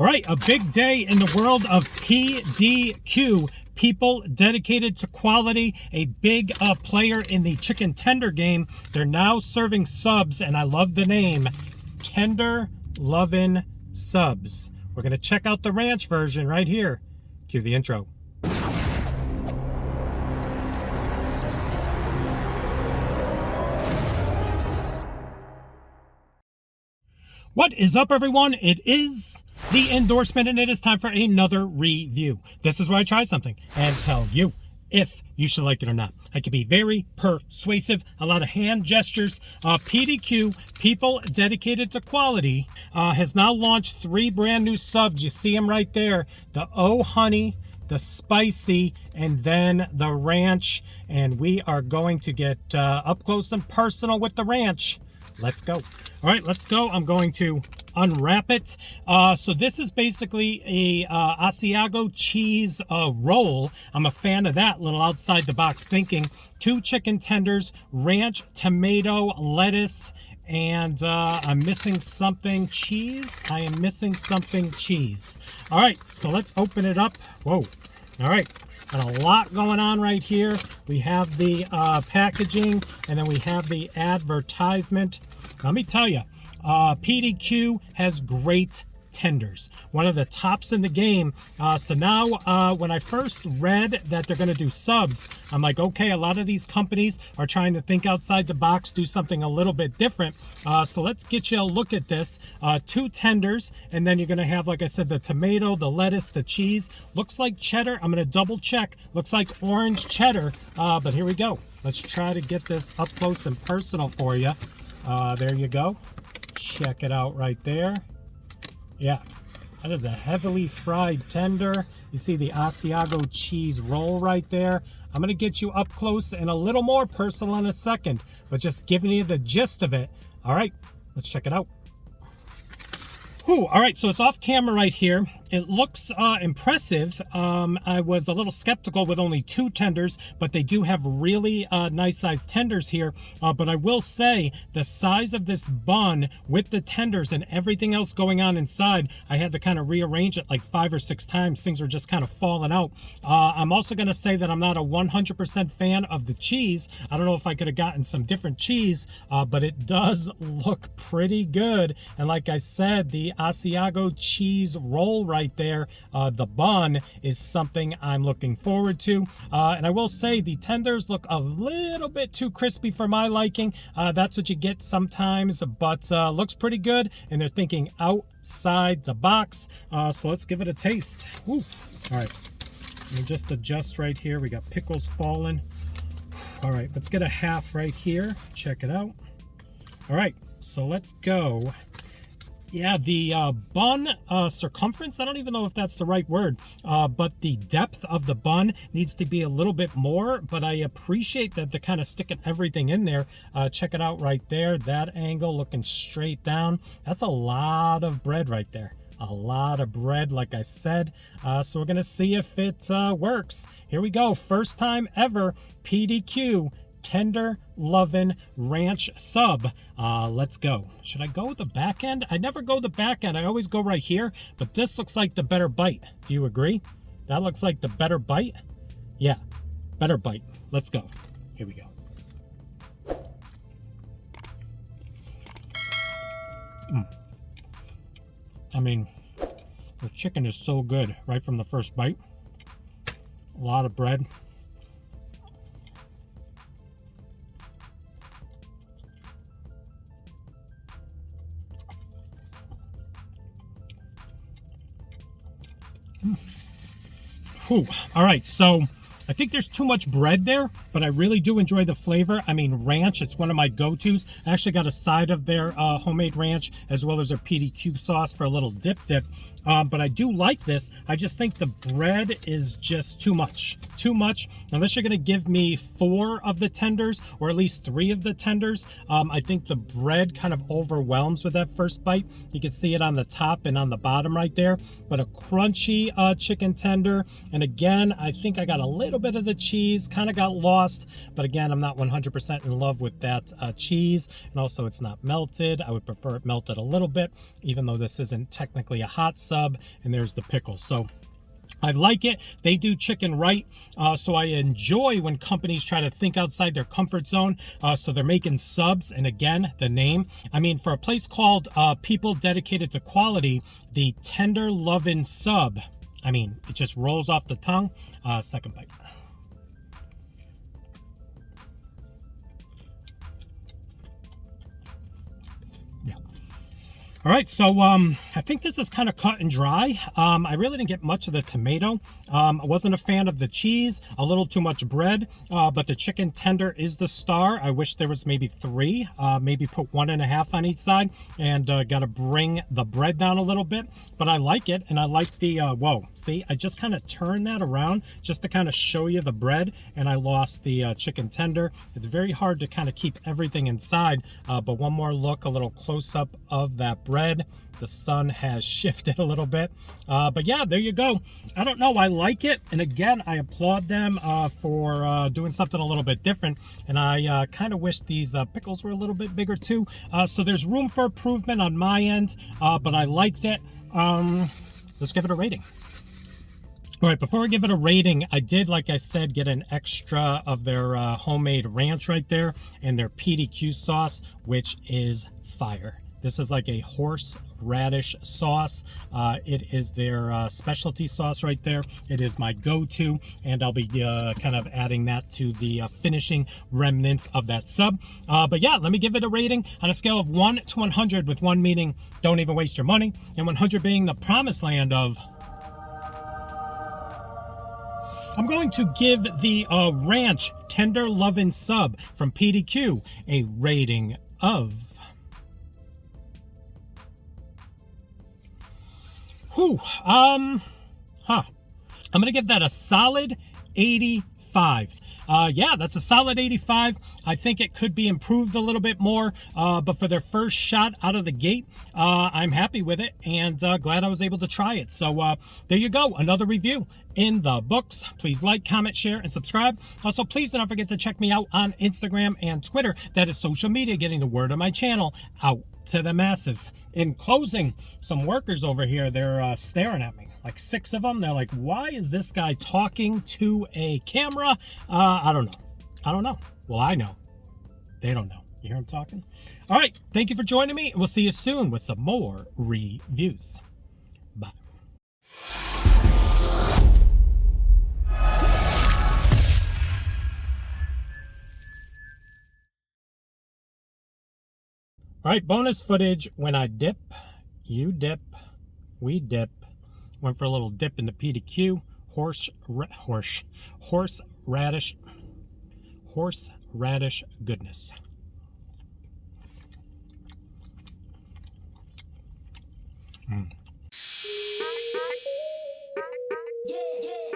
All right, a big day in the world of PDQ. People dedicated to quality, a big player in the chicken tender game. They're now serving subs, and I love the name, Tender Luv'n Subs. We're going to check out the ranch version right here. Cue the intro. What is up, everyone? It is the endorsement, and it is time for another review. This is where I try something and tell you if you should like it or not. I can be very persuasive, a lot of hand gestures. PDQ, people dedicated to quality, has now launched 3 brand new subs. You see them right there. The Oh Honey, the spicy, and then the ranch. And we are going to get up close and personal with the ranch. Let's go. All right, let's go. I'm going to unwrap it. So this is basically a Asiago cheese roll. I'm a fan of that, little outside the box thinking. 2 chicken tenders, ranch, tomato, lettuce, and I'm missing something, cheese. I am missing something, cheese. All right, so let's open it up. Whoa. All right. Got a lot going on right here. We have the packaging, and then we have the advertisement. Let me tell you, PDQ has great tenders, one of the tops in the game. So now when I first read that they're going to do subs, I'm like, okay, a lot of these companies are trying to think outside the box, do something a little bit different. So let's get you a look at this. 2 tenders, and then you're going to have, like I said, the tomato, the lettuce, the cheese. Looks like cheddar. I'm going to double check. Looks like orange cheddar, but here we go. Let's try to get this up close and personal for you. There you go. Check it out right there. Yeah, that is a heavily fried tender. You see the Asiago cheese roll right there. I'm going to get you up close and a little more personal in a second, but just giving you the gist of it. All right, let's check it out. Whew, all right, so it's off camera right here. It looks impressive. I was a little skeptical with only 2 tenders, but they do have really nice sized tenders here. But I will say the size of this bun with the tenders and everything else going on inside, I had to kind of rearrange it like 5 or 6 times. Things were just kind of falling out. I'm also going to say that I'm not a 100% fan of the cheese. I don't know if I could have gotten some different cheese, but it does look pretty good. And like I said, the Asiago cheese roll right there, the bun is something I'm looking forward to. And I will say the tenders look a little bit too crispy for my liking. That's what you get sometimes, but looks pretty good, and they're thinking outside the box. So let's give it a taste. Woo. All right, let me just adjust right here. We got pickles falling. All right, let's get a half right here. Check it out. All right, so let's go. Yeah, the bun circumference, I don't even know if that's the right word, but the depth of the bun needs to be a little bit more, but I appreciate that they're kind of sticking everything in there. Check it out right there, that angle looking straight down. That's a lot of bread right there. A lot of bread, like I said. So we're going to see if it works. Here we go. First time ever, PDQ Tender Luv'n Ranch sub. Let's go. Should I go with the back end? I never go the back end. I always go right here, but this looks like the better bite. Do you agree? That looks like the better bite. Yeah, better bite. Let's go. Here we go. I mean, the chicken is so good right from the first bite. A lot of bread. Whew. All right, so I think there's too much bread there, but I really do enjoy the flavor. I mean, ranch, it's one of my go-tos. I actually got a side of their homemade ranch as well as their PDQ sauce for a little dip. But I do like this. I just think the bread is just too much. too much. Unless you're going to give me 4 of the tenders, or at least 3 of the tenders, I think the bread kind of overwhelms with that first bite. You can see it on the top and on the bottom right there. But a crunchy chicken tender. And again, I think I got a little bit of the cheese, kind of got lost. But again, I'm not 100% in love with that cheese. And also, it's not melted. I would prefer it melted a little bit, even though this isn't technically a hot sub. And there's the pickles. So I like it. They do chicken right. So I enjoy when companies try to think outside their comfort zone. So they're making subs. And again, the name. I mean, for a place called People Dedicated to Quality, the Tender Luv'n Sub. I mean, it just rolls off the tongue. Second bite. All right, so I think this is kind of cut and dry. I really didn't get much of the tomato. I wasn't a fan of the cheese, a little too much bread, but the chicken tender is the star. I wish there was maybe 3, maybe put 1.5 on each side, and got to bring the bread down a little bit. But I like it, and I like the, whoa, see, I just kind of turned that around just to kind of show you the bread, and I lost the chicken tender. It's very hard to kind of keep everything inside, but one more look, a little close-up of that bread. The sun has shifted a little bit, but yeah, there you go. I don't know, I like it, and again, I applaud them for doing something a little bit different, and I kind of wish these pickles were a little bit bigger too. So there's room for improvement on my end, but I liked it. Let's give it a rating. All right, before I give it a rating, I did, like I said, get an extra of their homemade ranch right there and their PDQ sauce, which is fire. This is like a horseradish sauce. It is their specialty sauce right there. It is my go-to, and I'll be kind of adding that to the finishing remnants of that sub. But yeah, let me give it a rating on a scale of 1 to 100, with 1 meaning don't even waste your money, and 100 being the promised land of... I'm going to give the Ranch Tender Luv'n Sub from PDQ a rating of... I'm gonna give that a solid 85. Yeah, that's a solid 85. I think it could be improved a little bit more, but for their first shot out of the gate, I'm happy with it, and glad I was able to try it. So there you go, another review in the books. Please like, comment, share, and subscribe. Also, please don't forget to check me out on Instagram and Twitter. That is social media, getting the word of my channel out to the masses. In closing, some workers over here, they're staring at me, like 6 of them. They're like, why is this guy talking to a camera? I don't know. Well, I know. They don't know. You hear them talking? All right, thank you for joining me. We'll see you soon with some more reviews. Bye. All right, bonus footage. When I dip, you dip, we dip. Went for a little dip in the PDQ. Horseradish goodness. Mm. Yeah.